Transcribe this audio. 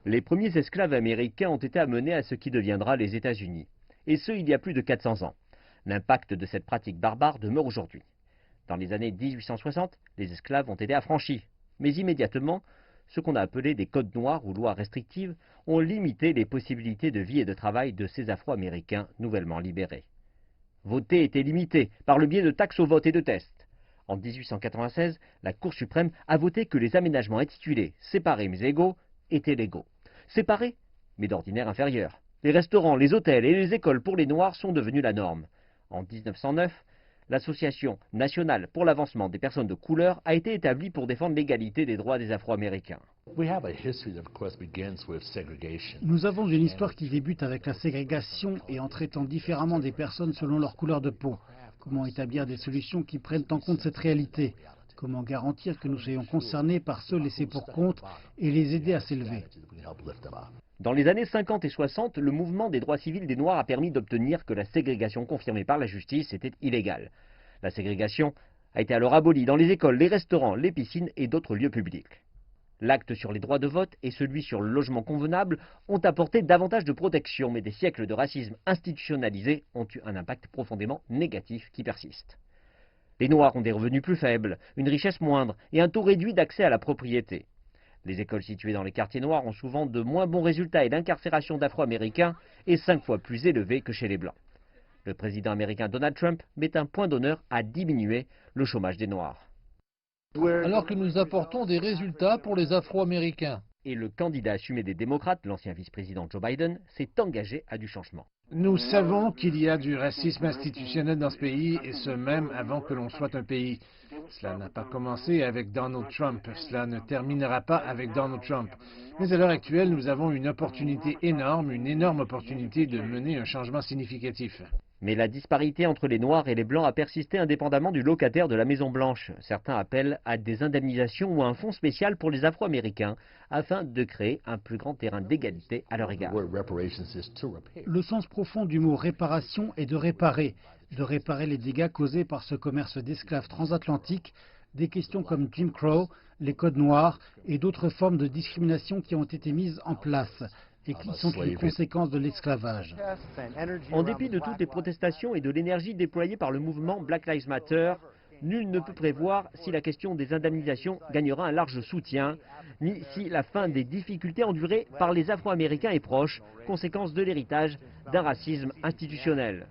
Les premiers esclaves américains ont été amenés à ce qui deviendra les États-Unis, et ce il y a plus de 400 ans. L'impact de cette pratique barbare demeure aujourd'hui. Dans les années 1860, les esclaves ont été affranchis, mais immédiatement, ce qu'on a appelé des codes noirs ou lois restrictives ont limité les possibilités de vie et de travail de ces Afro-Américains nouvellement libérés. Voter était limité par le biais de taxes au vote et de tests. En 1896, la Cour suprême a voté que les aménagements intitulés « séparés mais égaux » étaient légaux. Séparés, mais d'ordinaire inférieurs. Les restaurants, les hôtels et les écoles pour les Noirs sont devenus la norme. En 1909, l'Association nationale pour l'avancement des personnes de couleur a été établie pour défendre l'égalité des droits des Afro-Américains. Nous avons une histoire qui débute avec la ségrégation et en traitant différemment des personnes selon leur couleur de peau. Comment établir des solutions qui prennent en compte cette réalité? Comment garantir que nous soyons concernés par ceux laissés pour compte et les aider à s'élever? Dans les années 50 et 60, le mouvement des droits civils des Noirs a permis d'obtenir que la ségrégation confirmée par la justice était illégale. La ségrégation a été alors abolie dans les écoles, les restaurants, les piscines et d'autres lieux publics. L'acte sur les droits de vote et celui sur le logement convenable ont apporté davantage de protection, mais des siècles de racisme institutionnalisé ont eu un impact profondément négatif qui persiste. Les Noirs ont des revenus plus faibles, une richesse moindre et un taux réduit d'accès à la propriété. Les écoles situées dans les quartiers noirs ont souvent de moins bons résultats et l'incarcération d'Afro-Américains est 5 fois plus élevée que chez les Blancs. Le président américain Donald Trump met un point d'honneur à diminuer le chômage des Noirs. Alors que nous apportons des résultats pour les Afro-Américains. Et le candidat assumé des démocrates, l'ancien vice-président Joe Biden, s'est engagé à du changement. Nous savons qu'il y a du racisme institutionnel dans ce pays, et ce même avant que l'on soit un pays. Cela n'a pas commencé avec Donald Trump, cela ne terminera pas avec Donald Trump. Mais à l'heure actuelle, nous avons une opportunité énorme, une énorme opportunité de mener un changement significatif. Mais la disparité entre les Noirs et les Blancs a persisté indépendamment du locataire de la Maison-Blanche. Certains appellent à des indemnisations ou à un fonds spécial pour les Afro-Américains afin de créer un plus grand terrain d'égalité à leur égard. Le sens profond du mot réparation est de réparer les dégâts causés par ce commerce d'esclaves transatlantiques, des questions comme Jim Crow, les codes noirs et d'autres formes de discrimination qui ont été mises en place et qui sont une conséquence de l'esclavage. En dépit de toutes les protestations et de l'énergie déployée par le mouvement Black Lives Matter, nul ne peut prévoir si la question des indemnisations gagnera un large soutien, ni si la fin des difficultés endurées par les Afro-Américains est proche, conséquence de l'héritage d'un racisme institutionnel.